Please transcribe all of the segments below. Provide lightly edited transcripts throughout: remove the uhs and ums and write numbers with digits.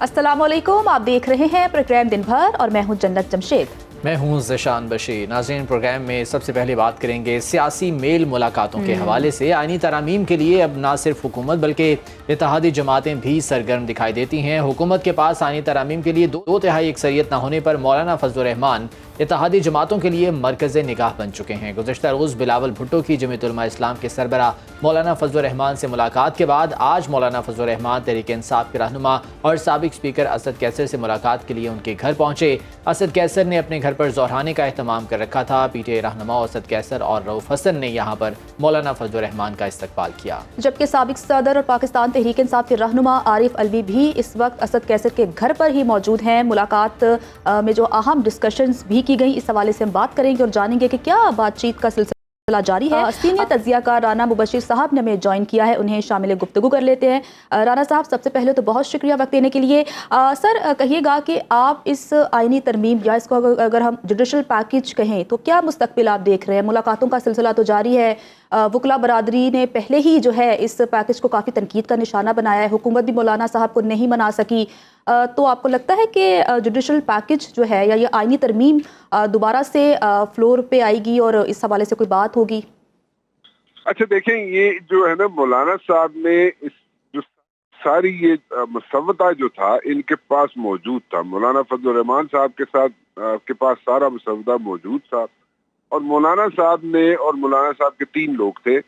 अस्सलामुअलैकुम, आप देख रहे हैं प्रोग्राम दिन भर और मैं हूं जन्नत जमशेद। मैं हूं ज़िशान बशीर। नाज़रीन, प्रोग्राम में सबसे पहले बात करेंगे सियासी मेल मुलाकातों के हवाले से। आईनी तरामीम के लिए अब ना सिर्फ हुकूमत बल्कि इत्तेहादी जमातें भी सरगर्म दिखाई देती हैं। हुकूमत के पास आईनी तरामीम के लिए दो तिहाई अक्सरियत न होने पर मौलाना फजलुर रहमान इत्तेहादी जमातों के लिए मरकज़ निगाह बन चुके हैं। गुज़श्ता रोज़ बिलावल भुट्टो की जमीयत उलमा इस्लाम के सरबराह मौलाना फजलुर रहमान से मुलाकात के बाद आज मौलाना फजलुर रहमान तहरीक इंसाफ के रहनुमा और साबिक स्पीकर असद कैसर से मुलाकात के लिए उनके घर पहुंचे। असद कैसर ने अपने घर पर ज़ोहराने का एहतमाम कर रखा था। पीटीआई रहनुमा असद कैसर और रऊफ हसन ने यहाँ पर मौलाना फजलुर रहमान का इस्तकबाल किया, जबकि साबिक सदर और पाकिस्तान तहरीक इंसाफ के रहनुमा आरिफ अलवी भी इस वक्त असद कैसर के घर पर ही मौजूद हैं। मुलाकात में जो अहम डिस्कशंस भी की गई, इस हवाले से हम बात करेंगे और जानेंगे कि क्या बातचीत का सिलसिला जारी है। सीनियर तज्जियाकार राना मुबशिर साहब ने हमें ज्वाइन किया है, उन्हें शामिल गुफ्तगू कर लेते हैं। राना साहब, सबसे पहले तो बहुत शुक्रिया वक्त देने के लिए। सर, कहिएगा कि आप इस आईनी तरमीम या इसको अगर हम जुडिशल पैकेज कहें तो क्या मुस्तकबिल आप देख रहे हैं? मुलाकातों का सिलसिला तो जारी है, वकला बरादरी ने पहले ही जो है इस पैकेज को काफ़ी तनकीद का निशाना बनाया है, हुकूमत भी मौलाना साहब को नहीं मना सकी। तो आपको लगता है कि जुडिशल पैकेज जो है या ये आईनी तरमीम दोबारा से फ्लोर पे आएगी और इस हवाले से कोई बात होगी? अच्छा देखें, ये जो है ना, मौलाना साहब ने इस जो सारी ये मसवदा जो था इनके पास मौजूद था। मौलाना फजलुर रहमान साहब के साथ के पास सारा मसवदा मौजूद था और मौलाना साहब ने और मौलाना साहब के 3 लोग थे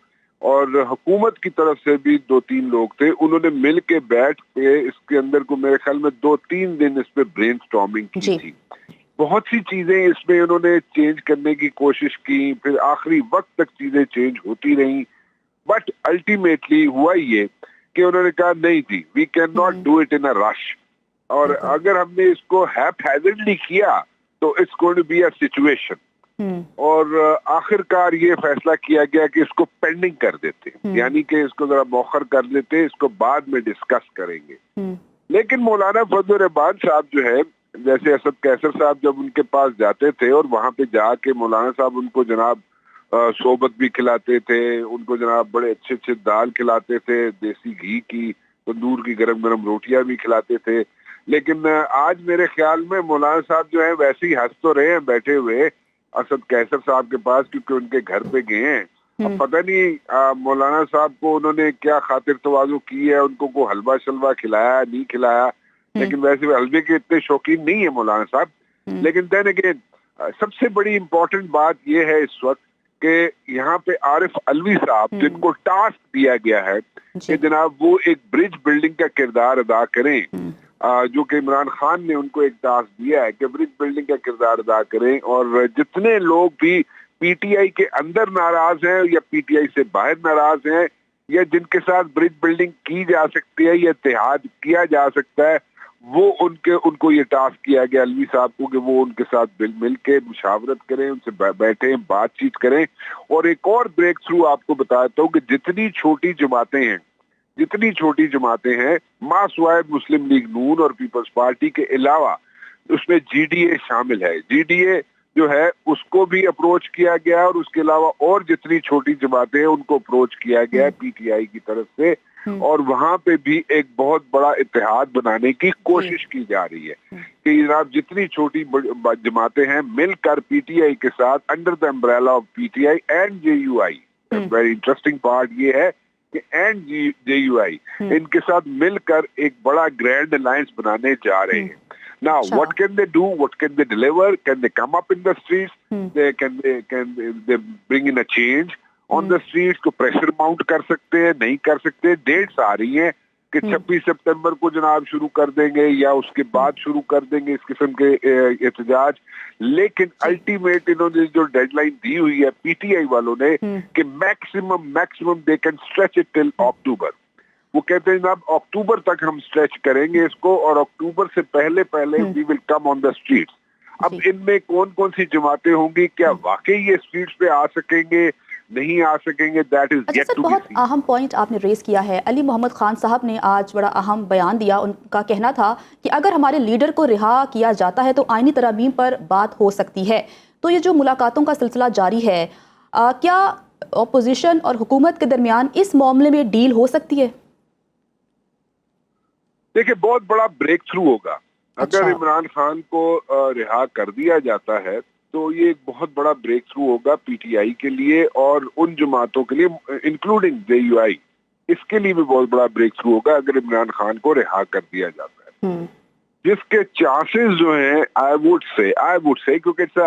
और हुकूमत की तरफ से भी 2-3 लोग थे। उन्होंने मिल के बैठ के इसके अंदर को मेरे ख्याल में 2-3 दिन इस पे ब्रेनस्टॉर्मिंग की थी। बहुत सी चीजें इसमें उन्होंने चेंज करने की कोशिश की, फिर आखिरी वक्त तक चीजें चेंज होती रहीं, बट अल्टीमेटली हुआ ये कि उन्होंने कहा नहीं जी, we can not do it in a rush, और अगर हमने इसको हैपहैज़र्डली किया तो it's going to be a situation. और आखिरकार ये फैसला किया गया कि इसको पेंडिंग कर देते, यानी कि इसको जरा मौखर कर देते, इसको बाद में डिस्कस करेंगे। लेकिन मौलाना फजलुर रहमान साहब जो है, जैसे असद कैसर साहब जब उनके पास जाते थे और वहां पे जाके मौलाना साहब उनको जनाब सोबत भी खिलाते थे, उनको जनाब बड़े अच्छे अच्छे दाल खिलाते थे, देसी घी की तंदूर की गरम गरम रोटियां भी खिलाते थे। लेकिन आज मेरे ख्याल में मौलाना साहब जो है वैसे ही हंस तो रहे हैं बैठे हुए असद कैसर साहब के पास, क्योंकि उनके घर पे गए हैं। अब पता नहीं मौलाना साहब को उन्होंने क्या खातिर तवाज़ु की है, उनको को हलवा शलवा खिलाया नहीं खिलाया, लेकिन वैसे हलवे के इतने शौकीन नहीं है मौलाना साहब। लेकिन देन अगेन सबसे बड़ी इंपॉर्टेंट बात यह है इस वक्त कि यहाँ पे आरिफ अलवी साहब, जिनको टास्क दिया गया है कि जनाब वो एक ब्रिज बिल्डिंग का किरदार अदा करें, जो कि इमरान खान ने उनको एक टास्क दिया है कि ब्रिज बिल्डिंग का किरदार अदा करें, और जितने लोग भी पीटीआई के अंदर नाराज हैं या पीटीआई से बाहर नाराज हैं या जिनके साथ ब्रिज बिल्डिंग की जा सकती है या इत्तेहाद किया जा सकता है, वो उनको ये टास्क किया गया अलवी साहब को कि वो उनके साथ मिल के मुशावरत करें, उनसे बैठें, बातचीत करें। और एक और ब्रेक थ्रू आपको बताता हूँ कि जितनी छोटी जमातें हैं मासवाए मुस्लिम लीग नून और पीपल्स पार्टी के अलावा उसमें जीडीए शामिल है। जीडीए जो है उसको भी अप्रोच किया गया और उसके अलावा और जितनी छोटी जमातें हैं उनको अप्रोच किया गया है पीटीआई की तरफ से, और वहां पे भी एक बहुत बड़ा इत्तेहाद बनाने की कोशिश की जा रही है कि जनाब जितनी छोटी जमातें हैं मिलकर पीटीआई के साथ under the umbrella of PTI and JUI, very interesting part ये है कि एंड जेयूआई इनके साथ मिलकर एक बड़ा ग्रैंड अलायंस बनाने जा रहे हैं। Now, what can they do? What can they deliver? Can they come up in the streets? Can they bring in a change on the streets? को प्रेशर माउंट कर सकते हैं, नहीं कर सकते? डेट्स आ रही हैं कि 26 सितंबर को जनाब शुरू कर देंगे या उसके बाद शुरू कर देंगे इस किस्म के एहतजाज। लेकिन अल्टीमेट इन्होंने जो डेडलाइन दी हुई है पीटीआई वालों ने कि maximum they can stretch it till October. वो कहते हैं जनाब अक्टूबर तक हम स्ट्रेच करेंगे इसको और अक्टूबर से पहले we will come on the streets. अब इनमें कौन कौन सी जमातें होंगी, क्या वाकई ये स्ट्रीट्स पे आ सकेंगे, नहीं आ सकेंगे, that is yet to be बहुत सीन। अहम पॉइंट आपने रेस किया है। अली मोहम्मद खान साहब ने आज बड़ा अहम बयान दिया। उनका कहना था कि अगर हमारे लीडर को रिहा किया जाता है तो आईनी तरमीम पर बात हो सकती है। तो ये जो मुलाकातों का सिलसिला जारी है, क्या अपोजिशन और हुकूमत के दरमियान इस मामले में डील हो सकती है? دیکھیں بہت بڑا بریک تھرو ہوگا اگر عمران خان کو رہا کر دیا جاتا ہے تو یہ ایک بہت بڑا بریک تھرو ہوگا پی ٹی آئی کے لیے اور ان جماعتوں کے لیے انکلوڈنگ جے یو آئی، اس کے لیے بھی بہت بڑا بریک تھرو ہوگا اگر عمران خان کو رہا کر دیا جاتا ہے، جس کے چانسز جو ہیں آئی ووڈ سے کیونکہ it's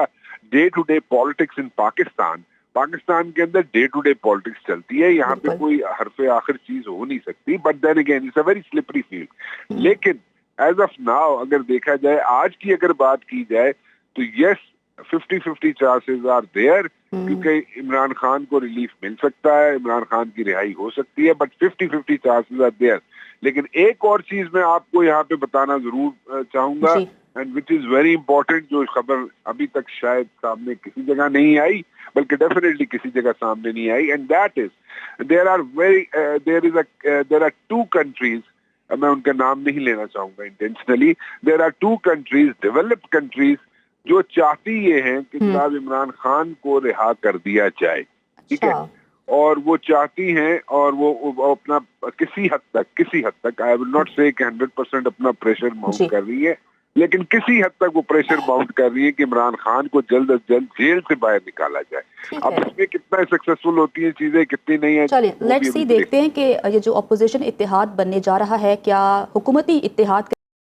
day to day politics in Pakistan کے اندر ڈے ٹو ڈے پالیٹکس چلتی ہے، یہاں پہ کوئی حرف آخر چیز ہو نہیں سکتی، but then again it's a very slippery field. لیکن ایز آف ناؤ اگر دیکھا جائے، آج کی اگر بات کی جائے تو یس 50-50 چانسز آر دیئر، کیونکہ عمران خان کو ریلیف مل سکتا ہے، عمران خان کی رہائی ہو سکتی ہے، بٹ 50-50 چانسز آر دیئر. لیکن ایک اور چیز میں آپ کو یہاں پہ بتانا ضرور چاہوں گا، and which is very important, جو خبر ابھی تک شاید سامنے کسی جگہ نہیں آئی، بلکہ ڈیفینیٹلی کسی جگہ سامنے نہیں آئی، and that is there are two countries, میں ان کا نام نہیں لینا چاہوں گا intentionally, there are two countries, developed countries, جو چاہتی یہ ہیں کہ جناب عمران خان کو رہا کر دیا جائے، ٹھیک ہے، اور وہ چاہتی ہیں اور وہ اپنا کسی حد تک آئی ول ناٹ سے کہ 100% اپنا پریشر ماؤنٹ کر رہی ہے، لیکن کسی حد تک وہ پریشر ماؤنٹ کر رہی ہے کہ عمران خان کو جلد از جلد جیل سے باہر نکالا جائے. اب اس میں کتنا سکسیسفل ہوتی ہیں چیزیں، کتنی نہیں ہیں، چلیے لیٹس سی دیکھتے ہیں کہ یہ جو اپوزیشن اتحاد بننے جا رہا ہے، کیا حکومتی اتحاد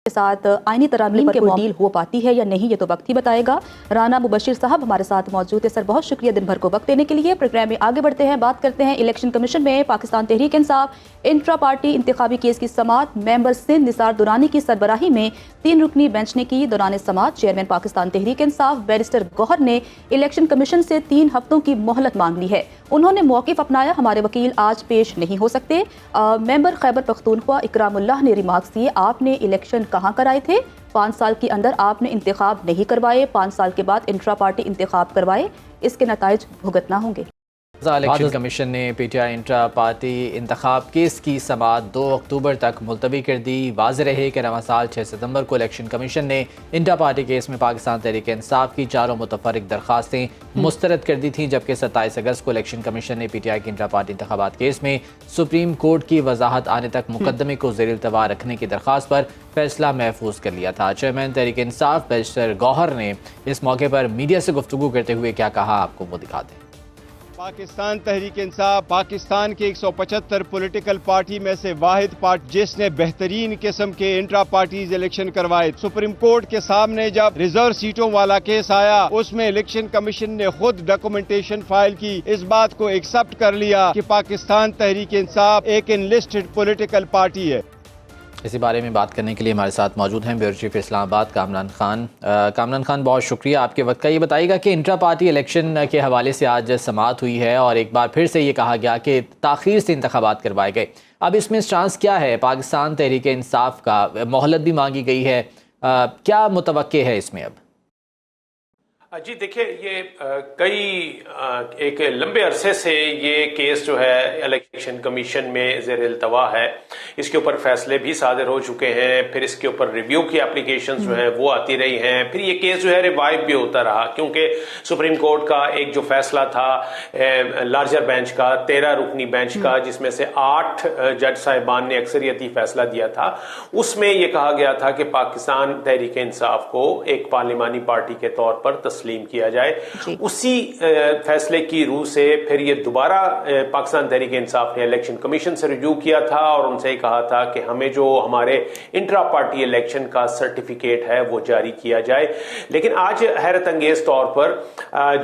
کے ساتھ آئینی ترامیم کے ڈیل ہو پاتی ہے یا نہیں، یہ تو وقت ہی بتائے گا. رانا مبشر صاحب ہمارے ساتھ موجود ہے. سر بہت شکریہ دن بھر کو وقت دینے کے لیے. پروگرام میں آگے بڑھتے ہیں، بات کرتے ہیں الیکشن کمیشن میں پاکستان تحریک انصاف انٹرا پارٹی انتخابی کیس کی سماعت ممبر سندھ نثار درانی کی سربراہی میں 3 رکنی بینچ نے کی. دوران سماعت چیئرمین پاکستان تحریک انصاف بیرسٹر گوہر نے الیکشن کمیشن سے 3 ہفتوں کی مہلت مانگ لی ہے. انہوں نے موقف اپنایا، ہمارے وکیل آج پیش نہیں ہو سکتے. ممبر خیبر پختونخوا اکرام اللہ نے ریمارکس دیے، آپ نے الیکشن کہاں کرائے تھے؟ 5 سال کے اندر آپ نے انتخاب نہیں کروائے، 5 سال کے بعد انٹرا پارٹی انتخاب کروائے، اس کے نتائج بھگتنا ہوں گے. الیکشن کمیشن نے P T I intra party انتخاب کیس کی سماعت 2 اکتوبر تک ملتوی کر دی. واضح رہے کہ رواں سال 6 ستمبر کو الیکشن کمیشن نے انٹرا پارٹی کیس میں پاکستان تحریک انصاف کی 4 متفرق درخواستیں مسترد کر دی تھیں، جبکہ 27 اگست کو الیکشن کمیشن نے پی ٹی آئی کے انٹرا پارٹی انتخابات کیس میں سپریم کورٹ کی وضاحت آنے تک مقدمے کو زیر التواء رکھنے کی درخواست پر فیصلہ محفوظ کر لیا تھا. چیئرمین تحریک انصاف بیرسٹر گوہر نے اس موقع پر میڈیا سے گفتگو کرتے ہوئے کیا کہا، آپ کو وہ دکھاتے ہیں. پاکستان تحریک انصاف پاکستان کے 175 پولیٹیکل پارٹی میں سے واحد پارٹی جس نے بہترین قسم کے انٹرا پارٹیز الیکشن کروائے. سپریم کورٹ کے سامنے جب ریزرو سیٹوں والا کیس آیا، اس میں الیکشن کمیشن نے خود ڈاکومنٹیشن فائل کی، اس بات کو ایکسپٹ کر لیا کہ پاکستان تحریک انصاف ایک انلسٹڈ پولیٹیکل پارٹی ہے. اسی بارے میں بات کرنے کے لیے ہمارے ساتھ موجود ہیں بیورو چیف اسلام آباد کامران خان. کامران خان، بہت شکریہ آپ کے وقت کا. یہ بتائیے گا کہ انٹرا پارٹی الیکشن کے حوالے سے آج سماعت ہوئی ہے اور ایک بار پھر سے یہ کہا گیا کہ تاخیر سے انتخابات کروائے گئے. اب اس میں چانس کیا ہے پاکستان تحریک انصاف کا؟ مہلت بھی مانگی گئی ہے، کیا متوقع ہے اس میں اب؟ جی دیکھیں، یہ ایک لمبے عرصے سے یہ کیس جو ہے الیکشن کمیشن میں زیر التواء ہے. اس کے اوپر فیصلے بھی صادر ہو چکے ہیں، پھر اس کے اوپر ریویو کی اپلیکیشنز جو ہیں وہ آتی رہی ہیں، پھر یہ کیس جو ہے ریوائیو بھی ہوتا رہا، کیونکہ سپریم کورٹ کا ایک جو فیصلہ تھا لارجر بینچ کا 13 رکنی بینچ کا، جس میں سے 8 جج صاحبان نے اکثریتی فیصلہ دیا تھا، اس میں یہ کہا گیا تھا کہ پاکستان تحریک انصاف کو ایک پارلیمانی پارٹی کے طور پر تسلیم کیا جائے. اسی فیصلے کی روح سے پھر یہ دوبارہ پاکستان تحریک انصاف نے الیکشن کمیشن سے رجوع کیا تھا اور ان سے کہا تھا کہ ہمیں جو ہمارے انٹرا پارٹی الیکشن کا سرٹیفکیٹ ہے وہ جاری کیا جائے. لیکن آج حیرت انگیز طور پر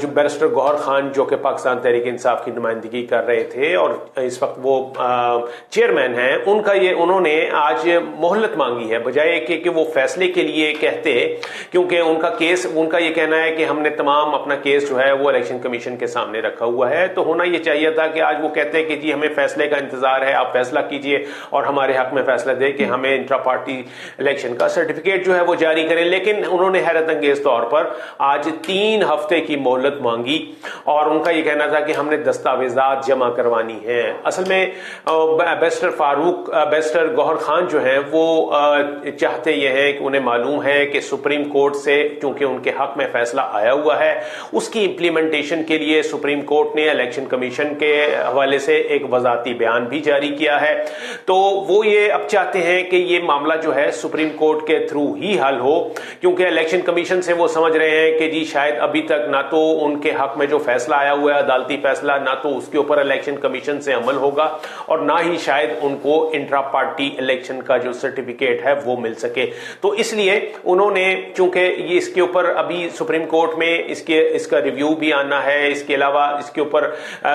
جو بیرسٹر گوہر خان جو کہ پاکستان تحریک انصاف کی نمائندگی کر رہے تھے اور اس وقت وہ چیئرمین ہیں، انہوں نے آج مہلت مانگی ہے بجائے کہ وہ فیصلے کے لیے کہتے، کیونکہ ان کا یہ کہنا ہے کہ ہم نے تمام اپنا کیس جو ہے وہ الیکشن کمیشن کے سامنے رکھا ہوا ہے. تو ہونا یہ چاہیے تھا کہ آج وہ کہتے کہ جی ہمیں فیصلے کا انتظار ہے، آپ فیصلہ کیجئے اور ہمارے حق میں فیصلہ دے کہ ہمیں انٹرا پارٹی الیکشن کا سرٹیفکیٹ جو ہے وہ جاری کریں. لیکن انہوں نے حیرت انگیز طور پر آج 3 ہفتے کی مہلت مانگی اور ان کا یہ کہنا تھا کہ ہم نے دستاویزات جمع کروانی ہیں. اصل میں بیرسٹر گوہر خان جو ہیں وہ چاہتے یہ ہیں کہ انہیں معلوم ہے کہ سپریم کورٹ سے چونکہ ان کے حق میں فیصلہ आया हुआ है, उसकी इम्प्लीमेंटेशन के लिए सुप्रीम कोर्ट ने इलेक्शन कमीशन के हवाले से एक वजाती बयान भी जारी किया है। तो वो ये अब चाहते हैं कि ये मामला जो है सुप्रीम कोर्ट के थ्रू ही हल हो, क्योंकि इलेक्शन कमीशन से वो समझ रहे हैं कि जी शायद अभी तक ना तो उनके हक में जो फैसला आया हुआ है अदालती फैसला, ना तो उसके ऊपर इलेक्शन कमीशन से अमल होगा और ना ही शायद उनको इंट्रा पार्टी इलेक्शन का जो सर्टिफिकेट है वो मिल सके। तो इसलिए उन्होंने, चूंकि ये इसके ऊपर अभी सुप्रीम कोर्ट में इसका रिव्यू भी आना है, इसके अलावा इसके ऊपर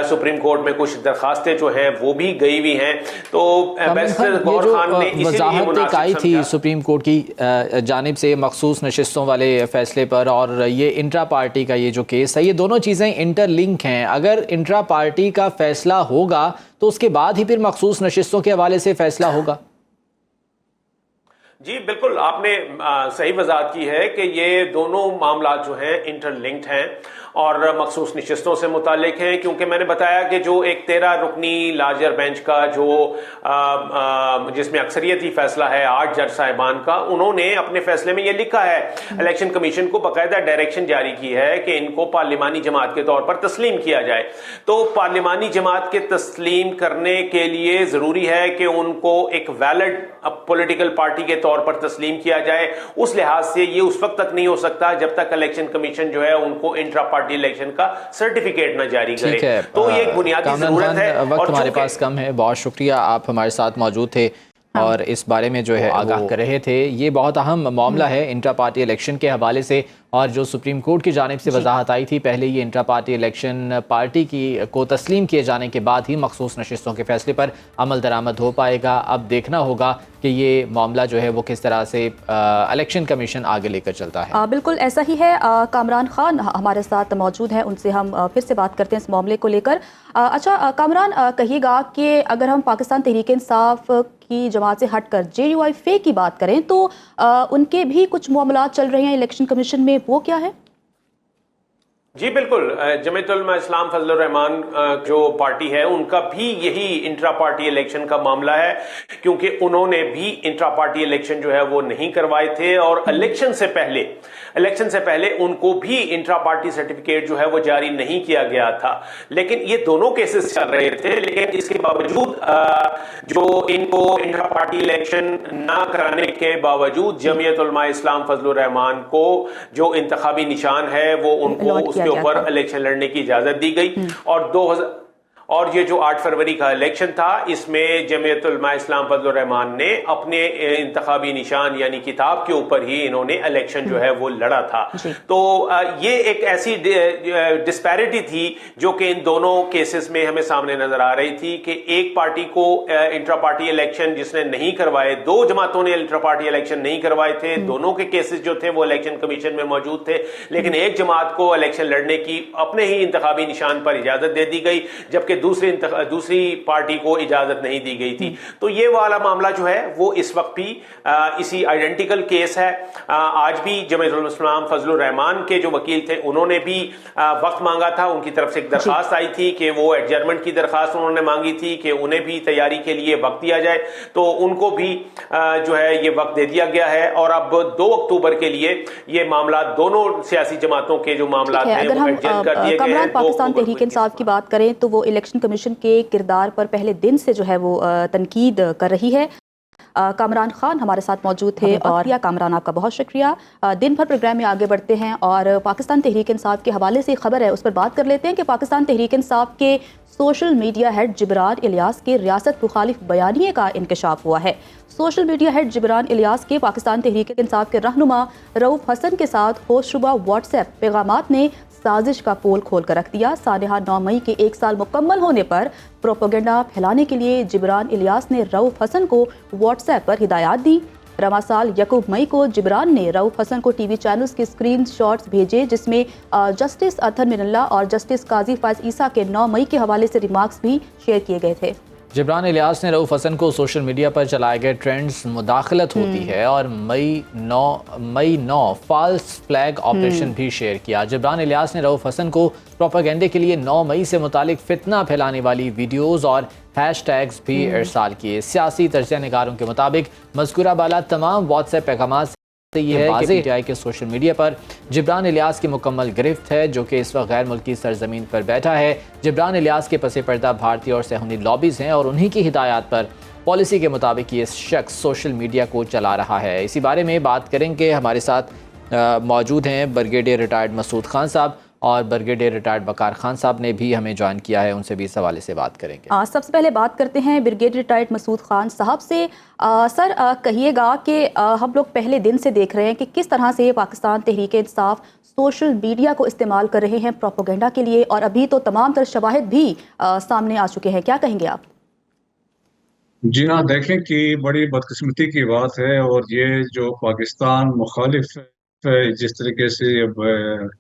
सुप्रीम कोर्ट में कुछ दरखास्तें जो हैं वो भी गई हुई हैं, तो बैरिस्टर गौहर खान ने वजाहत एक आई थी सुप्रीम कोर्ट की जानिब से मखसूस नशिस्तों वाले फैसले पर, और ये इंट्रा पार्टी का ये जो केस है, ये दोनों चीज़ें इंटरलिंक हैं। अगर इंट्रा पार्टी का फैसला होगा तो उसके बाद ही फिर मखसूस नशिस्तों के हवाले से फैसला होगा। जी बिल्कुल, आपने सही वजाहत की है कि ये दोनों मामला जो हैं इंटरलिंक्ड हैं और मखसूस नशिस्तों से मुतालिक हैं, क्योंकि मैंने बताया कि जो एक 13 रुकनी लार्जर बेंच का जो जिसमें अक्सरियती फैसला है 8 जज साहिबान का, उन्होंने अपने फैसले में ये लिखा है, इलेक्शन कमीशन को बाकायदा डायरेक्शन जारी की है कि इनको पार्लिमानी जमात के तौर पर तस्लीम किया जाए। तो पार्लिमानी जमात के तस्लीम करने के लिए जरूरी है कि उनको एक वैलिड पॉलिटिकल पार्टी के तौर पर तस्लीम किया जाए। उस लिहाज से ये उस वक्त तक नहीं हो सकता जब तक इलेक्शन कमीशन जो है उनको इंट्रा पार्टी इलेक्शन का सर्टिफिकेट न जारी करे। तो ये एक बुनियादी जरूरत है। वक्त हमारे पास कम है, बहुत शुक्रिया आप हमारे साथ मौजूद थे और इस बारे में जो है आगाह कर रहे थे। ये बहुत अहम मामला है इंट्रा पार्टी इलेक्शन के हवाले से, और जो सुप्रीम कोर्ट की जानिब से वजाहत आई थी, पहले ये इंट्रा पार्टी इलेक्शन पार्टी को तस्लीम किए जाने के बाद ही मखसूस नशिस्तों के फैसले पर अमल दरामद हो पाएगा। अब देखना होगा कि ये मामला जो है वो किस तरह से इलेक्शन कमीशन आगे लेकर चलता है। बिल्कुल ऐसा ही है। कामरान खान हमारे साथ मौजूद हैं, उनसे हम फिर से बात करते हैं इस मामले को लेकर। अच्छा कामरान, कहिएगा कि अगर हम पाकिस्तान तहरीक इंसाफ की जमात से हटकर JUI की बात करें तो उनके भी कुछ मामला चल रहे हैं इलेक्शन कमीशन में, वो क्या है? जी बिल्कुल, जमीयतुल उलमा इस्लाम फजलुर रहमान जो पार्टी है उनका भी यही इंट्रा पार्टी इलेक्शन का मामला है, क्योंकि उन्होंने भी इंट्रा पार्टी इलेक्शन जो है वो नहीं करवाए थे और इलेक्शन से पहले उनको भी इंट्रा पार्टी सर्टिफिकेट जो है वो जारी नहीं किया गया था। लेकिन ये दोनों केसेस चल रहे थे, लेकिन इसके बावजूद जो इनको इंट्रा पार्टी इलेक्शन ना कराने के बावजूद जमीयतुल उलमा इस्लाम फजलुर रहमान को जो इंतखाबी निशान है वो उनको के ऊपर इलेक्शन लड़ने की इजाजत दी गई। और ये जो 8 फरवरी का इलेक्शन था, इसमें जमीयतुल उलमा इस्लाम फजलुर रहमान ने अपने इंतखाबी निशान यानी किताब के ऊपर ही इन्होंने इलेक्शन जो है वो लड़ा था। तो ये एक ऐसी डिस्पैरिटी थी जो कि इन दोनों केसेस में हमें सामने नजर आ रही थी कि एक पार्टी को इंट्रा पार्टी इलेक्शन जिसने नहीं करवाए, 2 जमातों ने इंट्रा पार्टी इलेक्शन नहीं करवाए थे, दोनों के केसेस जो थे वो इलेक्शन कमीशन में मौजूद थे, लेकिन एक जमात को इलेक्शन लड़ने की अपने ही इंतखाबी निशान पर इजाजत दे दी गई, जबकि दूसरी पार्टी को इजाजत नहीं दी गई थी। तो ये वाला मामला जो है वो इस वक्त भी इसी आइडेंटिकल केस है। आज भी जमीयतुल उलमा इस्लाम फजलुर रहमान के जो वकील थे उन्होंने भी वक्त मांगा था, उनकी तरफ से एक दरखास्त आई थी कि वो एडजर्नमेंट की दरखास्त उन्होंने मांगी थी कि उन्हें भी तैयारी के लिए वक्त दिया जाए, तो उनको भी जो है ये वक्त दे दिया गया है। और अब 2 अक्टूबर के लिए ये मामला दोनों सियासी जमातों के जो मामला थे अगर हम पाकिस्तान तहरीक इंसाफ की बात करें तो वो इलेक्शन कमीशन के किरदार पर पहले दिन से जो है वो तनकीद कर रही है। कामरान खान हमारे साथ मौजूद थे, और या कामरान आपका बहुत शुक्रिया। दिन भर प्रोग्राम में आगे बढ़ते हैं और पाकिस्तान तहरीक इंसाफ के हवाले से खबर है उस पर बात कर लेते हैं कि पाकिस्तान तहरीक इंसाफ के social media head Jibran Ilyas के रियासत मुखालिफ बयानिए का इंकशाफ हुआ है। Social media head Jibran Ilyas के पाकिस्तान तहरीक इंसाफ के रहनुमा रऊफ हसन के साथ होशरुबा व्हाट्सएप पैगामात ने साजिश का पोल खोल कर रख दिया। सानहा 9 मई के 1 साल मुकम्मल होने पर प्रोपेगेंडा फैलाने के लिए जिब्रान इलियास ने रऊफ हसन को व्हाट्सएप पर हिदायत दी। रवा साल 1 मई को जिब्रान ने रऊफ हसन को टीवी चैनल्स के स्क्रीन शॉट्स भेजे जिसमें जस्टिस अतहर मिनल्ला और जस्टिस काजी फैज ईसा के 9 मई के हवाले से रिमार्क्स भी शेयर किए गए थे। जिब्रान इलियास ने रऊफ हसन को सोशल मीडिया पर चलाए गए ट्रेंड्स मुदाखलत होती है और मई 9 फॉल्स फ्लैग ऑपरेशन भी शेयर किया। जिब्रान इलियास ने रऊफ हसन को प्रोपेगेंडे के लिए 9 मई से मुतालिक फितना फैलाने वाली वीडियोज़ और हैशटैग्स भी इरसाल किए। सियासी तजज़िया निगारों के मुताबिक मज़कूरा बाला तमाम व्हाट्सएप पैगाम یہ ہے کہ پی ٹی آئی کے سوشل میڈیا پر جبران الیاس کی مکمل گرفت ہے، جو کہ اس وقت غیر ملکی سرزمین پر بیٹھا ہے۔ جبران الیاس کے پس پردہ بھارتی اور صہیونی لابیز ہیں اور انہی کی ہدایات پر پالیسی کے مطابق یہ شخص سوشل میڈیا کو چلا رہا ہے۔ اسی بارے میں بات کریں کہ ہمارے ساتھ موجود ہیں بریگیڈیئر ریٹائرڈ مسعود خان صاحب اور بریگیڈیئر ریٹائرڈ وقار خان صاحب نے بھی ہمیں جوائن کیا ہے، ان سے بھی اس حوالے سے بات کریں گے۔ سب سے پہلے بات کرتے ہیں بریگیڈیئر ریٹائرڈ مسعود خان صاحب سے۔ سر کہیے گا کہ ہم لوگ پہلے دن سے دیکھ رہے ہیں کہ کس طرح سے پاکستان تحریک انصاف سوشل میڈیا کو استعمال کر رہے ہیں پروپیگنڈا کے لیے، اور ابھی تو تمام تر شواہد بھی سامنے آ چکے ہیں، کیا کہیں گے آپ؟ جی ہاں، دیکھیں کہ بڑی بدقسمتی کی بات ہے، اور یہ جو پاکستان مخالف جس طریقے سے اب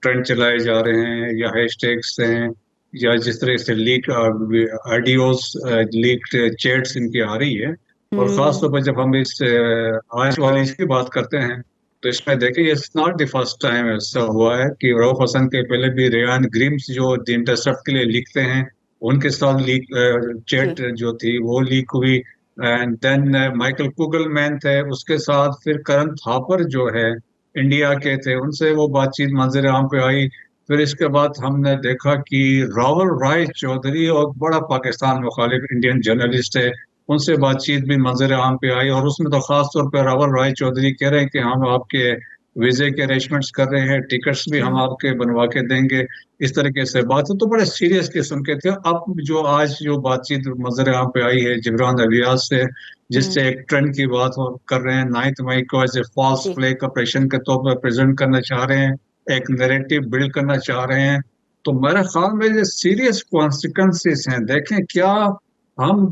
ٹرینڈ چلائے جا رہے ہیں یا ہیش ٹیگس ہیں یا جس طرح سے لیک آڈیوز لیک چیٹس ان کی آ رہی ہے، اور خاص طور پر جب ہم اس آج والی اس کی بات کرتے ہیں تو اس میں دیکھیں it's not the first time ایسا ہوا ہے کہ رؤف حسن کے پہلے بھی ریان گریمز جو دی انٹرسپٹ کے لیے لکھتے ہیں ان کے ساتھ لیک چیٹ جو تھی وہ لیک ہوئی، اینڈ دین مائیکل کوگل مین تھے اس کے ساتھ، پھر کرن تھاپر جو ہے انڈیا کے تھے ان سے وہ بات چیت منظر عام پہ آئی، پھر اس کے بعد ہم نے دیکھا کہ راول رائے چودھری اور بڑا پاکستان مخالف انڈین جرنلسٹ ہے ان سے بات چیت بھی منظر عام پہ آئی، اور اس میں تو خاص طور پہ راول رائے چودھری کہہ رہے ہیں کہ ہم آپ کے ویزے کے ارینجمنٹس کر رہے ہیں، ٹکٹس بھی ہم آپ کے بنوا کے دیں گے، اس طریقے سے بات ہے، تو بڑے سیریس قسم کے تھے۔ اب جو آج جو بات چیت منظر عام پہ آئی ہے جبران الیاس سے، جس سے ایک ٹرینڈ کی بات کر رہے ہیں، 9 مئی کو as a false flag operation کے طور پر پریزنٹ کرنا چاہ رہے ہیں، ایک نیریٹو بلڈ کرنا چاہ رہے ہیں، تو میرے خیال میں یہ سیریس کانسیکوینسز ہیں۔ دیکھیں کیا ہم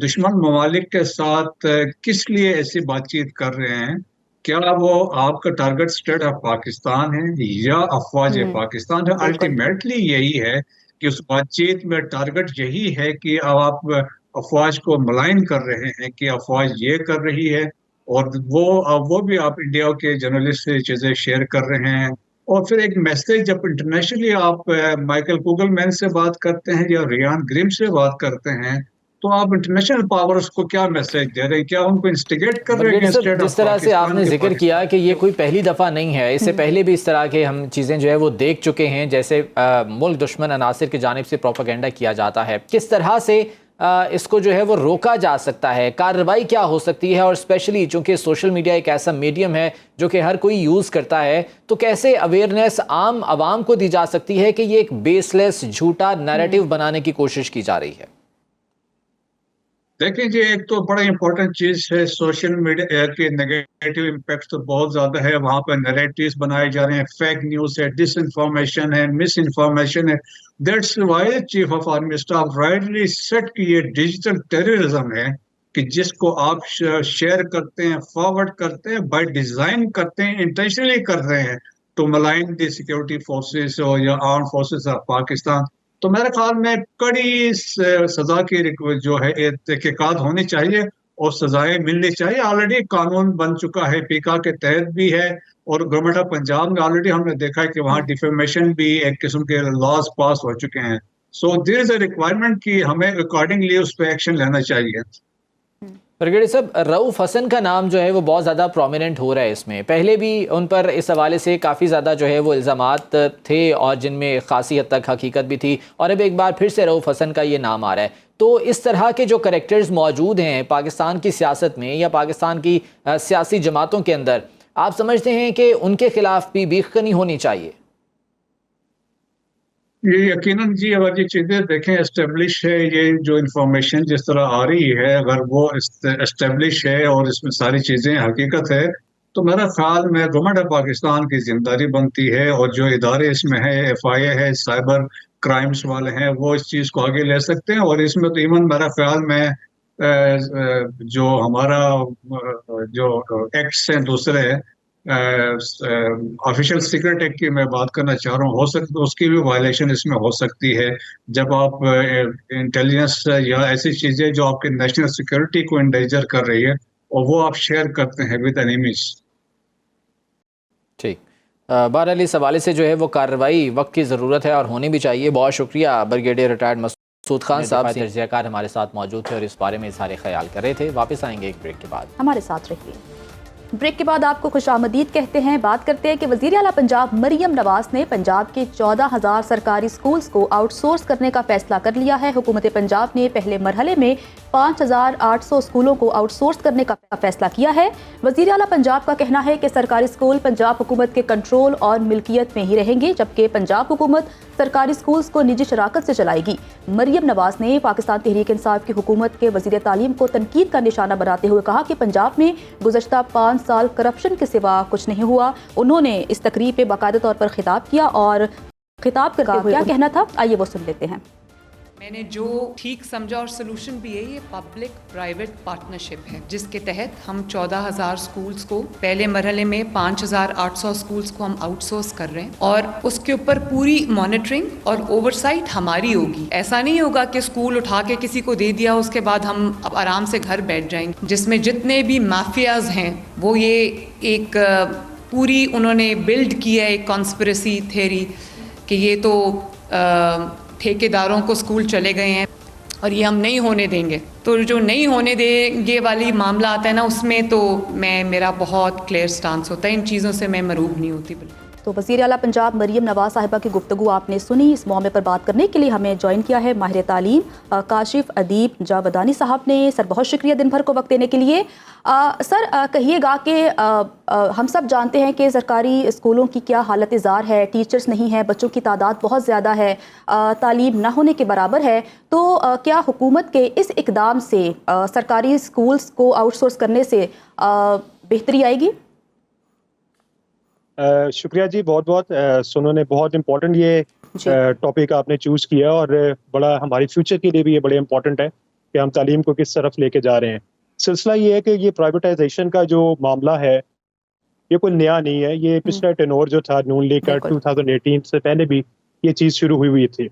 دشمن ممالک کے ساتھ کس لیے ایسی بات چیت کر رہے ہیں؟ کیا وہ آپ کا ٹارگٹ اسٹیٹ آف پاکستان ہے یا افواج پاکستان ہے؟ الٹیمیٹلی یہی ہے کہ اس بات چیت میں ٹارگٹ یہی ہے کہ اب آپ افواج کو ملائن کر رہے ہیں کہ افواج یہ کر رہی ہے، اور وہ بھی آپ انڈیا کے جرنلسٹ سے چیزیں شیئر کر رہے ہیں، اور پھر ایک میسج جب انٹرنیشنلی آپ مائیکل کوگل مین سے بات کرتے ہیں یا ریان گریم سے بات کرتے ہیں تو آپ انٹرنیشنل پاورز کو کیا میسج دے رہے ہیں؟ کیا ان کو انسٹیگیٹ کر رہے ہیں؟ جس طرح سے آپ نے ذکر کیا کہ یہ کوئی پہلی دفعہ نہیں ہے، اس سے پہلے بھی اس طرح کے ہم چیزیں جو ہے وہ دیکھ چکے ہیں، جیسے ملک دشمن عناصر کی جانب سے پروپیگنڈا کیا جاتا ہے، کس طرح سے اس کو جو ہے وہ روکا جا سکتا ہے، کارروائی کیا ہو سکتی ہے، اور اسپیشلی چونکہ سوشل میڈیا ایک ایسا میڈیم ہے جو کہ ہر کوئی یوز کرتا ہے، تو کیسے اویئرنیس عام عوام کو دی جا سکتی ہے کہ یہ ایک بیس لیس جھوٹا نیریٹو بنانے کی کوشش کی جا رہی ہے؟ دیکھیں جی، ایک تو بڑا امپورٹنٹ چیز ہے سوشل میڈیا کے نیگیٹو امپیکٹ تو بہت زیادہ ہے، وہاں پہ نیریٹیوز بنائے جا رہے ہیں، فیک نیوز ہے، ڈس انفارمیشن ہے، مس انفارمیشن ہے۔ That's why chief of army staff rightly said کہ یہ ڈیجیٹل ٹیررزم ہے کہ جس کو آپ شیئر کرتے ہیں، فارورڈ کرتے ہیں، بائی ڈیزائن کرتے ہیں، انٹینشنلی کر رہے ہیں ٹو ملائن دی سیکورٹی فورسز یا آرم فورسز آف پاکستان۔ تو میرے خیال میں کڑی سزا کی جو ہے تحقیقات ہونی چاہیے اور سزائیں ملنی چاہیے۔ آلریڈی قانون بن چکا ہے، پیکا کے تحت بھی ہے، اور گورنمنٹ آف پنجاب میں آلریڈی ہم نے دیکھا ہے کہ وہاں ڈیفیمیشن بھی ایک قسم کے لاز پاس ہو چکے ہیں۔ سو دیر از اے ریکوائرمنٹ کہ ہمیں اکارڈنگلی اس پہ ایکشن لینا چاہیے۔ بریگیڈیئر صاحب، رؤف حسن کا نام جو ہے وہ بہت زیادہ پرومیننٹ ہو رہا ہے، اس میں پہلے بھی ان پر اس حوالے سے کافی زیادہ جو ہے وہ الزامات تھے اور جن میں خاصی حد تک حقیقت بھی تھی، اور اب ایک بار پھر سے رؤف حسن کا یہ نام آ رہا ہے۔ تو اس طرح کے جو کریکٹرز موجود ہیں پاکستان کی سیاست میں یا پاکستان کی سیاسی جماعتوں کے اندر، آپ سمجھتے ہیں کہ ان کے خلاف بھی بیخ کنی ہونی چاہیے؟ یہ یقیناً جی، اگر یہ چیزیں دیکھیں اسٹیبلش ہے، یہ جو انفارمیشن جس طرح آ رہی ہے اگر وہ اسٹیبلش ہے اور اس میں ساری چیزیں حقیقت ہے، تو میرا خیال میں گورنمنٹ آف پاکستان کی ذمہ داری بنتی ہے، اور جو ادارے اس میں ہے، ایف آئی اے ہے، سائبر کرائمز والے ہیں، وہ اس چیز کو آگے لے سکتے ہیں۔ اور اس میں تو ایون میرا خیال میں جو ہمارا جو ایکٹس ہیں دوسرے آفیشیل سیکرٹ ایکٹ کی میں بات کرنا چاہ رہا ہوں، ہو سکتا اس کی بھی وائلیشن اس میں ہو سکتی ہے، جب آپ انٹیلیجنس یا ایسی چیزیں جو آپ کے نیشنل سیکورٹی کو انڈیجر کر رہی ہے اور وہ آپ شیئر کرتے ہیں ود اینیمیز۔ ٹھیک، بہرحال اس حوالے سے جو ہے وہ کارروائی وقت کی ضرورت ہے اور ہونی بھی چاہیے۔ بہت شکریہ بریگیڈیئر ریٹائرڈ مسعود خان صاحب، تجزیہ کار ہمارے ساتھ موجود تھے اور اس بارے میں اظہار خیال کر رہے تھے۔ واپس آئیں گے ایک بریک کے بعد، ہمارے ساتھ رہیے۔ ब्रेक के बाद आपको खुश आमदीद कहते हैं। बात करते हैं कि वज़ीर आला पंजाब मरियम नवाज ने पंजाब के 14,000 सरकारी स्कूल्स को आउटसोर्स करने का फैसला कर लिया है। हुकूमत पंजाब ने पहले मरहले में 5,800 स्कूलों को आउटसोर्स करने का फैसला किया है। वज़ीर आला पंजाब का कहना है कि सरकारी स्कूल पंजाब हुकूमत के कंट्रोल और मिल्कियत में ही रहेंगे, जबकि पंजाब हुकूमत सरकारी स्कूल्स को निजी शराकत से चलाएगी। मरियम नवाज ने पाकिस्तान तहरीक इंसाफ की हुकूमत के वज़ीर तालीम को तनकीद का निशाना बनाते हुए कहा कि पंजाब में गुज़श्ता 5 साल करप्शन के सिवा कुछ नहीं हुआ। उन्होंने इस तकरीब पे बाकायदा तौर पर खिताब किया और खिताब करते हुए क्या कहना था, आइए वो सुन लेते हैं। मैंने जो ठीक समझा और सोल्यूशन भी है, ये पब्लिक प्राइवेट पार्टनरशिप है, जिसके तहत हम 14,000 स्कूल्स को पहले मरहले में 5,800 स्कूल्स को हम आउटसोर्स कर रहे हैं और उसके ऊपर पूरी मॉनिटरिंग और ओवरसाइट हमारी होगी। ऐसा नहीं होगा कि स्कूल उठा के किसी को दे दिया उसके बाद हम अब आराम से घर बैठ जाएंगे। जिसमें जितने भी माफियाज हैं वो ये एक पूरी उन्होंने बिल्ड किया है एक कॉन्स्पिरेसी थ्योरी कि ये तो ठेकेदारों को स्कूल चले गए हैं और ये हम नहीं होने देंगे। तो जो नहीं होने देंगे वाली मामला आता है ना, उसमें तो मेरा बहुत क्लियर स्टांस होता है, इन चीज़ों से मैं मरूब नहीं होती। बिल्कुल। तो वज़ीर आला पंजाब मरियम नवाज साहिबा की गुफ्तगू आपने सुनी। इस मौके पर बात करने के लिए हमें ज्वाइन किया है माहिर तालीम काशिफ अदीब जावदानी साहब ने। सर बहुत शुक्रिया दिन भर को वक्त देने के लिए। सर कहिएगा कि हम सब जानते हैं कि सरकारी स्कूलों की क्या हालत ज़ार है, टीचर्स नहीं है, बच्चों की तादाद बहुत ज़्यादा है, तालीम ना होने के बराबर है। तो क्या हुकूमत के इस इक़दाम से सरकारी स्कूल्स को आउटसोर्स करने से बेहतरी आएगी? शुक्रिया जी, बहुत बहुत सुनो ने बहुत इम्पोर्टेंट ये टॉपिक आपने चूज़ किया और बड़ा हमारी फ्यूचर के लिए भी ये बड़े इम्पोर्टेंट है कि हम तालीम को किस तरफ लेके जा रहे हैं। सिलसिला ये है कि ये प्राइवेटाइजेशन का जो मामला है ये कोई नया नहीं है, ये पिछला टेनोर जो था नून लीग का 2018 से पहले भी ये चीज़ शुरू हुई थी।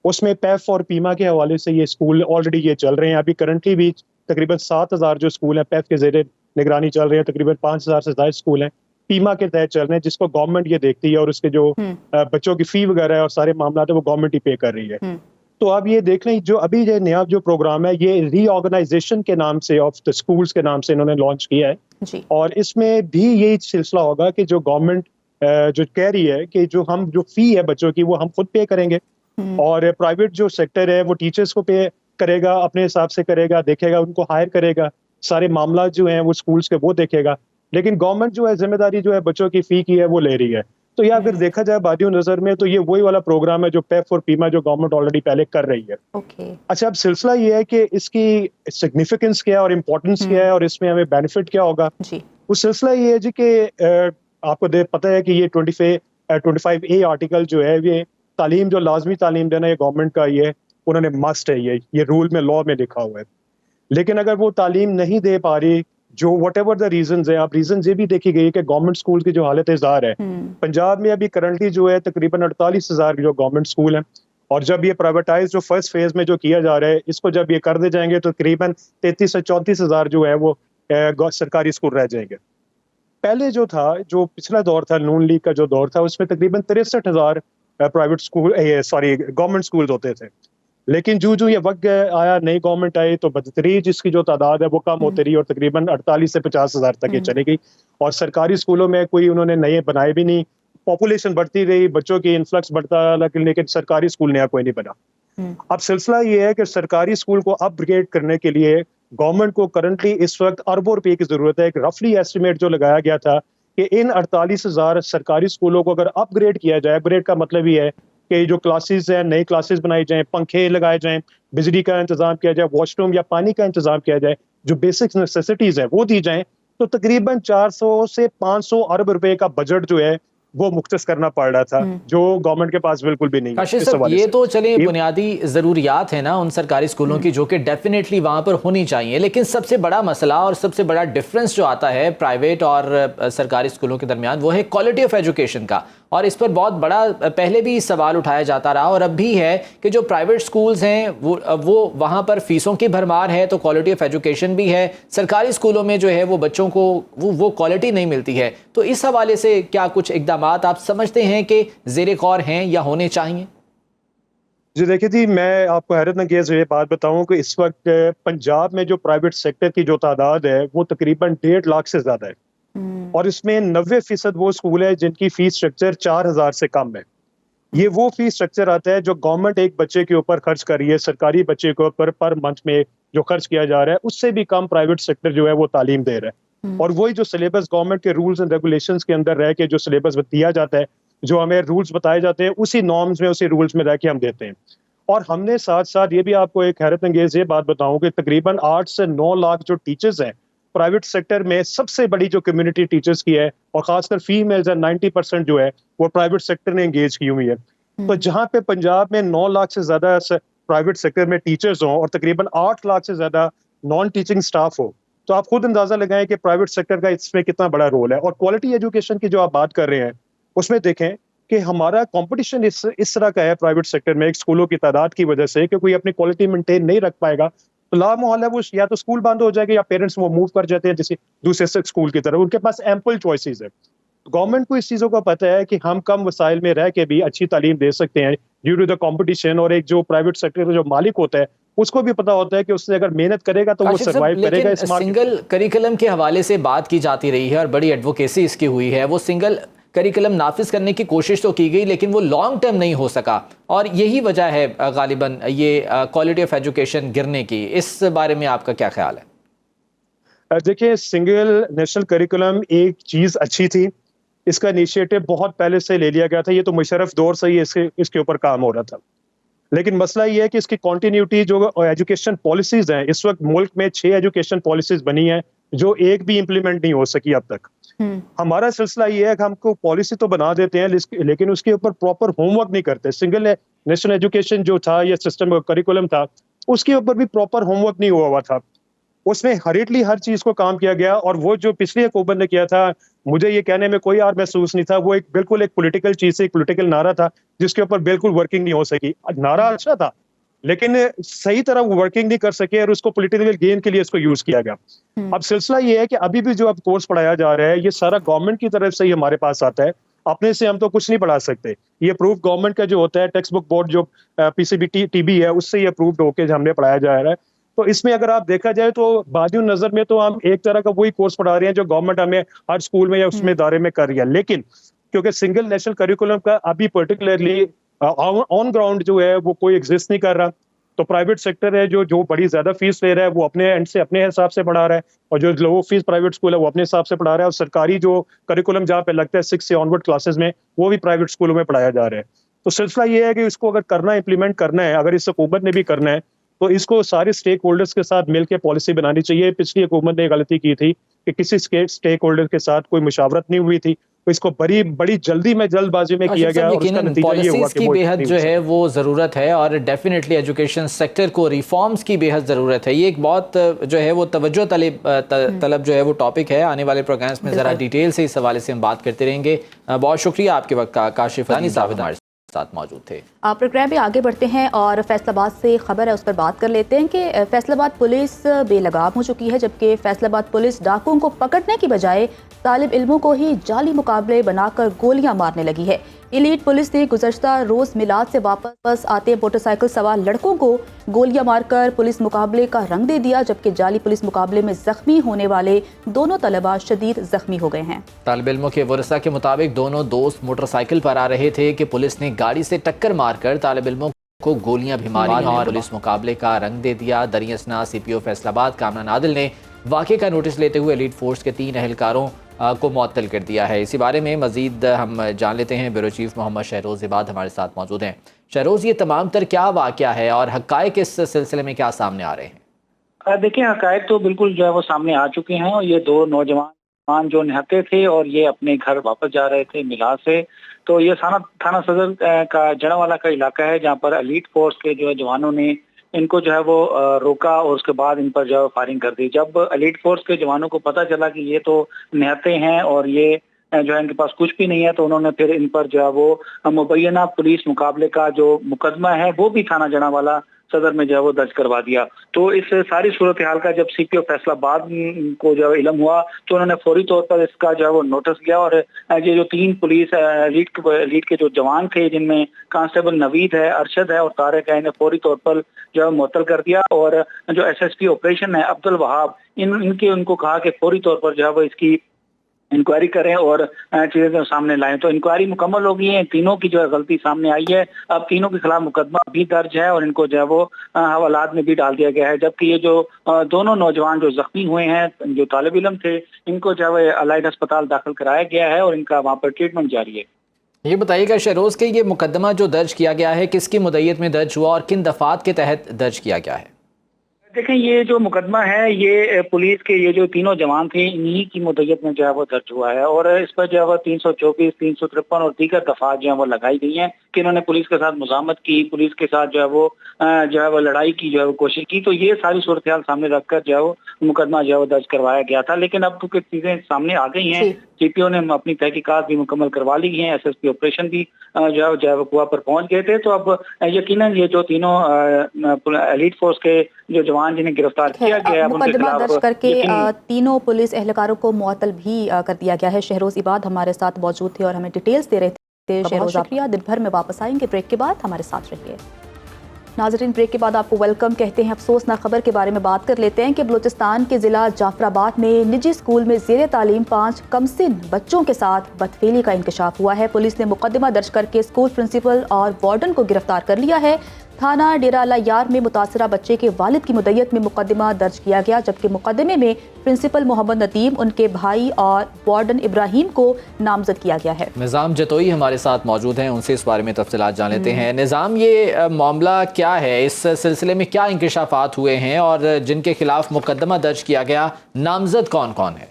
उसमें पैफ और पीमा के हवाले से ये स्कूल ऑलरेडी ये चल रहे हैं। अभी करंटली भी तकरीबन 7,000 जो स्कूल हैं पैफ के ज़रिए निगरानी चल रहे हैं, तकरीबन 5,000 से ज़्यादा स्कूल हैं पीमा के तहत चल रहे हैं, जिसको गवर्नमेंट ये देखती है और उसके जो बच्चों की फी वगैरह है और सारे मामला है वो गवर्नमेंट ही पे कर रही है। तो अब ये देख लें जो अभी ये नया जो प्रोग्राम है ये रीऑर्गेनाइजेशन के नाम से ऑफ द स्कूल्स के नाम से इन्होंने लॉन्च किया है जी। और इसमें भी यही सिलसिला होगा कि जो गवर्नमेंट जो कह रही है कि जो हम जो फी है बच्चों की वो हम खुद पे करेंगे और प्राइवेट जो सेक्टर है वो टीचर्स को पे करेगा, अपने हिसाब से करेगा, देखेगा, उनको हायर करेगा, सारे मामला जो हैं वो स्कूल्स के वो देखेगा। लेकिन गवर्नमेंट जो है जिम्मेदारी जो है बच्चों की फी की है वो ले रही है। तो ये अगर देखा जाए बादियों नजर में तो ये वही वाला प्रोग्राम है जो पेफ और पीमा जो गवर्नमेंट ऑलरेडी पहले कर रही है। अच्छा, अब सिलसिला ये है कि इसकी सिग्निफिकेंस क्या है और इम्पोर्टेंस क्या है और इसमें हमें बेनिफिट क्या होगा। उस सिलसिला ये है जी कि आपको पता है कि ये 25A आर्टिकल जो है ये तालीम जो लाजमी तालीम देना ये गवर्नमेंट का ये उन्होंने मस्ट है, ये रूल में लॉ में लिखा हुआ है। लेकिन अगर वो तालीम नहीं दे पा रही जो वट एवर द रीजंस है, आप रीजन ये भी देखी गई कि गवर्नमेंट स्कूल की जो हालत ज़ार है पंजाब में अभी करंटली जो है तकरीबन 48,000 जो गवर्नमेंट स्कूल हैं और जब ये प्राइवेटाइज जो फर्स्ट फेज में जो किया जा रहा है इसको जब ये कर दे जाएंगे तो तकरीबन 33 से 34,000 जो है वो सरकारी स्कूल रह जाएंगे। पहले जो था जो पिछला दौर था नून लीग का जो दौर था उसमें तकरीबन 63,000 प्राइवेट स्कूल गवर्नमेंट स्कूल होते थे। लेकिन जो ये वक्त आया नई गवर्नमेंट आई तो बदतरीज इसकी जो तादाद है वो कम होती रही और तकरीबन 48 से 50,000 तक ये चली गई और सरकारी स्कूलों में कोई उन्होंने नए बनाए भी नहीं। पॉपुलेशन बढ़ती रही, बच्चों की इन्फ्लक्स बढ़ता, लेकिन सरकारी स्कूल नया कोई नहीं बना। अब सिलसिला ये है कि सरकारी स्कूल को अपग्रेड करने के लिए गवर्नमेंट को करंटली इस वक्त अरबों रुपये की जरूरत है। एक रफली एस्टिमेट जो लगाया गया था कि इन 48,000 सरकारी स्कूलों को अगर अपग्रेड किया जाए, अपग्रेड का मतलब ये है कि जो क्लासेस हैं नई क्लासेस बनाई जाएं, पंखे लगाए जाएं, बिजली का इंतजाम किया जाए, वॉशरूम या पानी का इंतजाम किया जाए, जो बेसिक नेसेसिटीज हैं वो दी जाएं, तो तकरीबन 400 से 500 अरब रुपए का बजट जो है वो मुख्तस करना पड़ रहा था जो गवर्नमेंट के पास बिल्कुल भी नहीं है। ये तो चले बुनियादी ज़रूरियात है ना उन सरकारी स्कूलों की जो कि डेफिनेटली वहाँ पर होनी चाहिए, लेकिन सबसे बड़ा मसला और सबसे बड़ा डिफरेंस जो आता है प्राइवेट और सरकारी स्कूलों के दरमियान वो है क्वालिटी ऑफ एजुकेशन का। और इस पर बहुत बड़ा पहले भी सवाल उठाया जाता रहा और अब भी है कि जो प्राइवेट स्कूल्स हैं वो वहाँ पर फीसों की भरमार है तो क्वालिटी ऑफ एजुकेशन भी है, सरकारी स्कूलों में जो है वो बच्चों को वो क्वालिटी नहीं मिलती है। तो इस हवाले से क्या कुछ इकदाम आप समझते हैं कि ज़ेरे गौर हैं या होने चाहिए? जी देखिए जी, मैं आपको हैरत अंगेज़ ये बात बताऊं कि इस वक्त पंजाब में जो प्राइवेट सेक्टर की जो तादाद है वो तकरीबन 1.5 लाख से ज़्यादा है। اور اس میں 90% وہ اسکول ہے جن کی فیس اسٹرکچر 4,000 سے کم ہے. یہ وہ فیس اسٹرکچر آتا ہے جو گورنمنٹ ایک بچے کے اوپر خرچ کر رہی ہے, سرکاری بچے کے اوپر پر منتھ میں جو خرچ کیا جا رہا ہے اس سے بھی کم پرائیویٹ سیکٹر جو ہے وہ تعلیم دے رہا ہے. اور وہی جو سلیبس گورنمنٹ کے رولز اینڈ ریگولیشنز کے اندر رہ کے جو سلیبس دیا جاتا ہے, جو ہمیں رولز بتائے جاتے ہیں, اسی نارمز میں اسی رولز میں رہ کے ہم دیتے ہیں. اور ہم نے ساتھ ساتھ یہ بھی آپ کو ایک حیرت انگیز یہ بات بتاؤں کہ تقریباً 8 سے 9 لاکھ جو ٹیچرز ہیں پرائیویٹ سیکٹر میں, سب سے بڑی جو کمیونٹی ٹیچرز کی ہے اور خاص کر فیمیلز 90% جو ہے وہ پرائیویٹ سیکٹر نے انگیج کی ہوئی ہے. تو جہاں پہ پنجاب میں 9 لاکھ سے زیادہ پرائیویٹ سیکٹر میں ٹیچرز ہوں اور تقریباً 8 لاکھ سے زیادہ نان ٹیچنگ سٹاف ہو, تو آپ خود اندازہ لگائیں کہ پرائیویٹ سیکٹر کا اس میں کتنا بڑا رول ہے. اور کوالٹی ایجوکیشن کی جو آپ بات کر رہے ہیں اس میں دیکھیں کہ ہمارا کمپٹیشن اس طرح کا ہے پرائیویٹ سیکٹر میں, ایک اسکولوں کی تعداد کی وجہ سے کہ کوئی اپنی کوالٹی مینٹین نہیں رکھ پائے گا تو لا محال ہے وہ یا تو اسکول بند ہو جائے گا یا پیرنٹس وہ موو کر جاتے ہیں کسی دوسرے اسکول کی طرف. ان کے پاس ایمپل چوائسیز ہے. گورنمنٹ کو اس چیزوں کا پتہ ہے کہ ہم کم وسائل میں رہ کے بھی اچھی تعلیم دے سکتے ہیں ڈیو ٹو دا کمپٹیشن. اور ایک جو پرائیویٹ سیکٹر کا جو مالک ہوتا ہے اس کو بھی پتا ہوتا ہے کہ اس سے اگر محنت کرے گا تو وہ سروائیو کرے گا. سنگل کریکلم کے حوالے سے بات کی جاتی رہی ہے اور بڑی ایڈوکیسی اس کی ہوئی ہے. وہ سنگل کریکلم نافذ کرنے کی کوشش تو کی گئی لیکن وہ لانگ ٹرم نہیں ہو سکا, اور یہی وجہ ہے غالباً یہ کوالٹی آف ایجوکیشن گرنے کی. اس بارے میں آپ کا کیا خیال ہے؟ دیکھیں, سنگل نیشنل کریکولم ایک چیز اچھی تھی, اس کا انیشیٹو بہت پہلے سے لے لیا گیا تھا, یہ تو مشرف دور سے ہی اس کے اوپر کام ہو رہا تھا. لیکن مسئلہ یہ ہے کہ اس کی کنٹینیوٹی جو ایجوکیشن پالیسیز ہیں, اس وقت ملک میں 6 ایجوکیشن پالیسیز بنی ہیں جو ایک بھی امپلیمنٹ نہیں ہو سکی اب تک. ہمارا سلسلہ یہ ہے کہ ہم کو پالیسی تو بنا دیتے ہیں لیکن اس کے اوپر پراپر ہوم ورک نہیں کرتے. سنگل نیشنل ایجوکیشن جو تھا یا سسٹم کریکولم تھا اس کے اوپر بھی پراپر ہوم ورک نہیں ہوا تھا. اس میں ہریٹلی ہر چیز کو کام کیا گیا, اور وہ جو پچھلی حکومت نے کیا تھا مجھے یہ کہنے میں کوئی اور محسوس نہیں تھا, وہ بالکل ایک پولیٹیکل چیز سے, ایک پولیٹیکل نعرہ تھا جس کے اوپر بالکل ورکنگ نہیں ہو سکی. نعرہ اچھا تھا لیکن صحیح طرح وہ ورکنگ نہیں کر سکے اور اس کو پولیٹیکل گین کے لیے اس کو یوز کیا گیا. اب سلسلہ یہ ہے کہ ابھی بھی جو اب کورس پڑھایا جا رہا ہے یہ سارا گورنمنٹ کی طرف سے ہی ہمارے پاس آتا ہے, اپنے سے ہم تو کچھ نہیں پڑھا سکتے. یہ اپروف گورنمنٹ کا جو ہوتا ہے, ٹیکسٹ بک بورڈ جو PCB ہے اس سے یہ اپروفڈ ہو کے ہم نے پڑھایا جا رہا ہے. تو اس میں اگر آپ دیکھا جائے تو بادی نظر میں تو ہم ایک طرح کا وہی کورس پڑھا رہے ہیں جو گورنمنٹ ہمیں ہر اسکول میں یا اس میں ادارے میں کر رہی ہے. لیکن کیونکہ سنگل نیشنل کریکولم کا ابھی پرٹیکولرلی آن گراؤنڈ جو ہے وہ کوئی ایگزسٹ نہیں کر رہا, تو پرائیویٹ سیکٹر ہے جو بڑی زیادہ فیس لے رہا ہے وہ اپنے اینڈ سے اپنے حساب سے پڑھا رہا ہے, اور جو لو فیس پرائیویٹ اسکول ہے وہ اپنے حساب سے پڑھا رہا ہے. اور سرکاری جو کریکولم جہاں پہ لگتا ہے 6 سے آنورڈ کلاسز میں وہ بھی پرائیویٹ اسکولوں میں پڑھایا جا رہا ہے. تو سلسلہ یہ ہے کہ اس کو اگر کرنا امپلیمنٹ کرنا ہے, اگر اس حکومت نے بھی کرنا ہے تو اس کو سارے اسٹیک ہولڈرز کے ساتھ مل کے پالیسی بنانی چاہیے. پچھلی حکومت نے غلطی کی تھی کہ کسی اسٹیک ہولڈر کے ساتھ کوئی مشاورت نہیں ہوئی تھی, تو اس کو بڑی جلدی بازی میں کیا گیا, اور اس کا نتیجہ یہ ہوا کہ کی بے حد جو ہے وہ ضرورت ہے, اور ڈیفینیٹلی ایجوکیشن سیکٹر کو ریفارمز کی بے حد ضرورت ہے. یہ ایک بہت جو ہے وہ توجہ طلب جو ہے وہ ٹاپک ہے. آنے والے پروگرامز میں ذرا ڈیٹیل سے اس حوالے سے ہم بات کرتے رہیں گے. بہت شکریہ آپ کے وقت کا. کاشف رانی صاحب ہمارے ساتھ موجود تھے. پروگرام میں آگے بڑھتے ہیں اور فیصل آباد سے خبر ہے اس پر بات کر لیتے ہیں کہ فیصل آباد پولیس بے لگام ہو چکی ہے, جبکہ فیصل آباد پولیس ڈاکوؤں کو پکڑنے کی بجائے طالب علموں کو ہی جعلی مقابلے بنا کر گولیاں مارنے لگی ہے. ایلیٹ پولیس نے گزشتہ روز میلاد سے واپس آتے موٹر سائیکل سوار لڑکوں کو گولیاں مار کر پولیس مقابلے کا رنگ دے دیا, جبکہ جعلی پولیس مقابلے میں زخمی ہونے والے دونوں طلباء شدید زخمی ہو گئے ہیں. طالب علموں کے ورثاء کے مطابق دونوں دوست موٹر سائیکل پر آ رہے تھے کہ پولیس نے گاڑی سے ٹکر مار کر طالب علموں کو گولیاں بھی ماری اور پولیس مقابلے کا رنگ دے دیا. دریں اثنا CPO فیصل آباد کامران نادل نے واقعے کا نوٹس لیتے ہوئے ایلیٹ فورس کے 3 اہلکاروں کو معطل کر دیا ہے. اسی بارے میں مزید ہم جان لیتے ہیں. بیورو چیف محمد شہروز عباد ہمارے ساتھ موجود ہیں. شہروز, یہ تمام تر کیا واقعہ ہے اور حقائق اس سلسلے میں کیا سامنے آ رہے ہیں؟ دیکھیں, حقائق تو بالکل جو ہے وہ سامنے آ چکے ہیں, اور یہ 2 نوجوان جو نہتے تھے اور یہ اپنے گھر واپس جا رہے تھے میلاد سے. تو یہ تھانہ صدر کا جڑاوالا کا علاقہ ہے جہاں پر ایلیٹ فورس کے جو ہے جوانوں نے ان کو جو ہے وہ روکا اور اس کے بعد ان پر جو ہے فائرنگ کر دی. جب ایلیٹ فورس کے جوانوں کو پتہ چلا کہ یہ تو نہتے ہیں اور یہ جو ہے ان کے پاس کچھ بھی نہیں ہے, تو انہوں نے پھر ان پر جو ہے وہ مبینہ پولیس مقابلے کا جو مقدمہ ہے وہ بھی تھانہ جڑاوالا صدر میں جو ہے وہ درج کروا دیا. تو اس ساری صورتحال کا جب CPO فیصل آباد کو جو ہے علم ہوا تو انہوں نے فوری طور پر اس کا جو ہے وہ نوٹس لیا, اور یہ جو 3 پولیس ایلیٹ کے جو جوان تھے جن میں کانسٹیبل نوید ہے, ارشد ہے اور طارق ہے, انہیں فوری طور پر جو ہے معطل کر دیا. اور جو SSP آپریشن ہے عبد الوہاب ان کو کہا کہ فوری طور پر جو ہے وہ اس کی इंक्वायरी करें और चीजें जो सामने लाएं। तो इंक्वायरी मुकम्मल हो गई है, तीनों की जो है गलती सामने आई है। अब तीनों के खिलाफ मुकदमा भी दर्ज है और इनको जो है वो हवालात में भी डाल दिया गया है। जबकि ये जो दोनों नौजवान जो जख्मी हुए हैं, जो तालिब इल्म थे, इनको जो है अलाइड अस्पताल दाखिल कराया गया है और इनका वहाँ पर ट्रीटमेंट जारी है। ये बताइएगा शहरोज के ये मुकदमा जो दर्ज किया गया है किसकी मुद्दत में दर्ज हुआ और किन दफात के तहत दर्ज किया गया है? देखें, ये जो मुकदमा है ये पुलिस के ये जो तीनों जवान थे इन्हीं की मुद्दत में जो है वो दर्ज हुआ है और इस पर जो है वो 324, 353 और दीगर दफात जो है वो लगाई गई हैं कि इन्होंने पुलिस के साथ मुज़ाहमत की, पुलिस के साथ जो है वो लड़ाई की जो है वो कोशिश की। तो ये सारी सूरत हाल सामने रखकर जो है वो मुकदमा जो है वो दर्ज करवाया गया था। लेकिन अब तो चीजें सामने आ गई हैं, सीपीओ ने अपनी तहकीकात भी मुकम्मल करवा ली है, एसएसपी ऑपरेशन भी जो है वो कुआ पर पहुंच गए थे। तो अब यकीनन ये जो तीनों एलीट फोर्स के जो जवान जिन्हें गिरफ्तार किया गया है, मुकदमा दर्ज करके तीनों पुलिस एहलकारों को मुअत्तल भी कर दिया गया है। शहरोज इबाद हमारे साथ मौजूद थे और हमें डिटेल्स दे रहे थे। शहरोज शुक्रिया, दिन भर में वापस आएंगे, ब्रेक के बाद हमारे साथ रहिए। नाज़रीन, ब्रेक के बाद आपको वेलकम कहते हैं। अफसोसनाक खबर के बारे में बात कर लेते हैं कि बलूचिस्तान के ज़िला जाफराबाद में निजी स्कूल में ज़ेर तालीम 5 कमसिन बच्चों के साथ बदफेली का इंकशाफ हुआ है। पुलिस ने मुकदमा दर्ज करके स्कूल प्रिंसिपल और वार्डन को गिरफ्तार कर लिया है। थाना डेरा अला यार में मुतासरा बच्चे के वालिद की मुद्दत में मुकदमा दर्ज किया गया, जबकि मुकदमे में प्रिंसिपल मोहम्मद नदीम, उनके भाई और वार्डन इब्राहिम को नामजद किया गया है। निज़ाम जतोई हमारे साथ मौजूद हैं, उनसे इस बारे में तफसीलात जान लेते हैं। निज़ाम, ये मामला क्या है, इस सिलसिले में क्या इंकशाफात हुए हैं और जिनके खिलाफ मुकदमा दर्ज किया गया, नामजद कौन कौन है?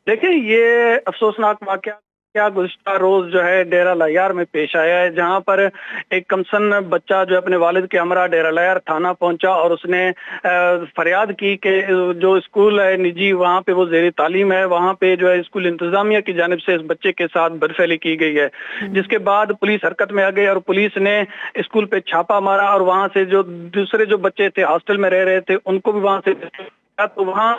देखिए, ये अफसोसनाक वाक़या क्या गुज़िश्ता रोज जो है डेरा लयार में पेश आया है, जहां पर एक कमसन बच्चा जो अपने वालिद के हमरा डेरा लयार थाना पहुंचा और उसने फरियाद की कि जो स्कूल है निजी, वहां पे वो ज़ेरी तालीम है, वहां पे जो है स्कूल इंतजामिया की जानिब से इस बच्चे के साथ बदफेली की गई है। जिसके बाद पुलिस हरकत में आ गई और पुलिस ने स्कूल पे छापा मारा और वहां से जो दूसरे जो बच्चे थे हॉस्टल में रह रहे थे उनको भी वहां से, तो वहां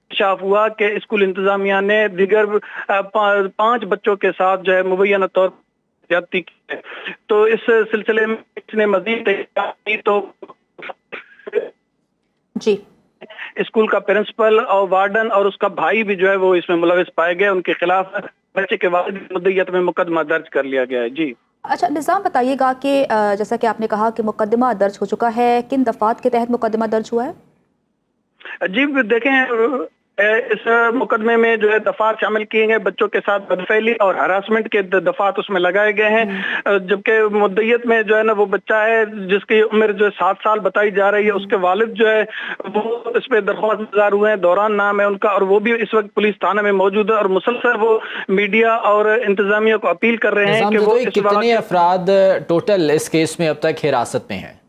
इंकशाफ हुआ कि स्कूल इंतजामिया ने दिगर 5 बच्चों के साथ जो है मुबैना तौर पर ज्यादती की है। तो इस सिलसिले में इसने मजीद तहकीकात की तो जी स्कूल का प्रिंसिपल और वार्डन और उसका भाई भी जो है वो इसमें मुलविस पाए गए। उनके खिलाफ बच्चे के वालिद की मुद्दत में मुकदमा दर्ज कर लिया गया है। जी अच्छा, निज़ाम बताइएगा कि जैसा कि आपने कहा कि मुकदमा दर्ज हो चुका है, किन दफात के तहत मुकदमा दर्ज हुआ है? जी देखें, इस मुकदमे में जो है दफात शामिल किए गए, बच्चों के साथ बदफैली और हरासमेंट के दफात उसमें लगाए गए हैं। जबकि मुद्दत में जो है ना वो बच्चा है जिसकी उम्र जो है 7 साल बताई जा रही है, उसके वालिद जो है वो इस पे दरख्वास्त गुजार हुए हैं, दौरान नाम है उनका, और वो भी इस वक्त पुलिस थाने में मौजूद है और मुसलसल वो मीडिया और इंतजामिया को अपील कर रहे हैं कि वो कितने अफराद टोटल इस केस में अब तक हिरासत में हैं?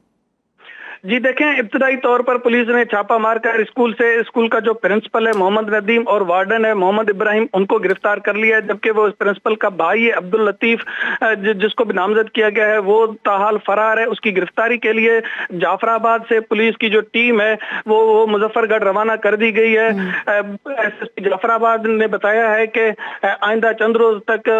जी देखें, इब्तदाई तौर पर पुलिस ने छापा मारकर स्कूल का जो प्रिंसिपल है मोहम्मद नदीम और वार्डन है मोहम्मद इब्राहिम, उनको गिरफ्तार कर लिया है। जबकि वो प्रिंसिपल का भाई है अब्दुल लतीफ, जिसको भी नामजद किया गया है, वो ताहाल फरार है। उसकी गिरफ्तारी के लिए जाफराबाद से पुलिस की जो टीम है वो मुजफ्फरगढ़ रवाना कर दी गई है। एसएसपी जाफराबाद ने बताया है कि आइंदा चंद रोज तक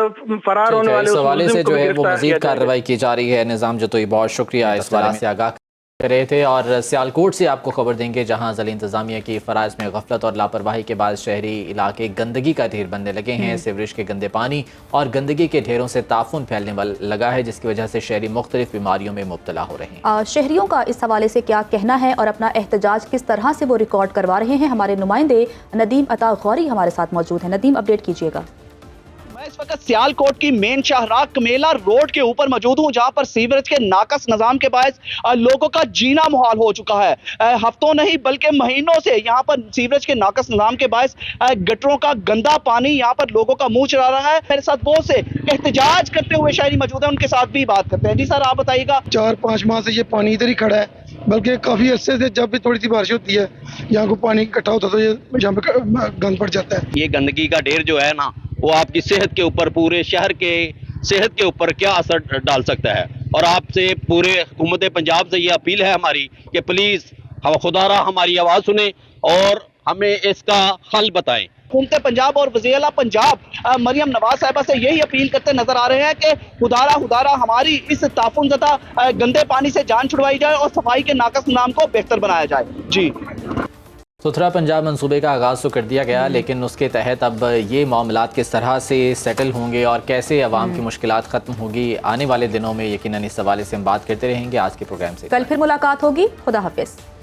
फरार होने वाले इस हवाले से जो है वो मजीद कार्रवाई की जा रही है। निज़ाम जतोई, बहुत शुक्रिया इस बारे से आगाह कर रहे थे। और सियालकोट से आपको खबर देंगे, जहां ज़िला इंतजामिया की फराइज़ में गफलत और लापरवाही के बाद शहरी इलाके गंदगी का ढेर बनने लगे हैं। सीवरेज के गंदे पानी और गंदगी के ढेरों से ताफुन फैलने लगा है, जिसकी वजह से शहरी मुख्तलिफ बीमारियों में मुब्तला हो रहे हैं। शहरियों का इस हवाले से क्या कहना है और अपना एहतजाज किस तरह से वो रिकॉर्ड करवा रहे हैं, हमारे नुमाइंदे नदीम अता गौरी हमारे साथ मौजूद हैं। नदीम, अपडेट कीजिएगा। मैं इस वक्त सियालकोट की मेन शाहराह कमेला रोड के ऊपर मौजूद हूं, जहां पर सीवरेज के नाकस निजाम के बायस लोगों का जीना मुहाल हो चुका है। हफ्तों नहीं बल्कि महीनों से यहां पर सीवरेज के नाकस निजाम के बायस गटरों का गंदा पानी यहां पर लोगों का मुंह चढ़ा रहा है। मेरे साथ बहुत से एहतजाज करते हुए शहरी मौजूद है, उनके साथ भी बात करते हैं। जी सर, आप बताइएगा। 4-5 माह से ये पानी इधर ही खड़ा है, बल्कि काफी अरसे से जब भी थोड़ी सी बारिश होती है यहाँ को पानी इकट्ठा होता है तो ये यहाँ पे गंद पड़ जाता है। ये गंदगी का ढेर जो है ना, वो आपकी सेहत के ऊपर, पूरे शहर के सेहत के ऊपर क्या असर डाल सकता है। और आपसे पूरे हुकूमत पंजाब से ये अपील है हमारी कि प्लीज खुदारा हमारी आवाज सुने और हमें इसका हल बताएं। हुकूमत पंजाब और वज़ीर आला पंजाब मरियम नवाज साहिबा से यही अपील करते नजर आ रहे हैं कि खुदारा हमारी इस ताफुन ज़दा गंदे पानी से जान छुड़वाई जाए और सफाई के नाकस निज़ाम को बेहतर बनाया जाए। जी सुथरा पंजाब मंसूबे का आगाज़ तो कर दिया गया, लेकिन उसके तहत अब ये मामलात किस तरह से सेटल होंगे और कैसे अवाम की मुश्किलात ख़त्म होगी आने वाले दिनों में, यकीनन इस हवाले से हम बात करते रहेंगे आज के प्रोग्राम से। कल फिर मुलाकात होगी। खुदा हाफिज़।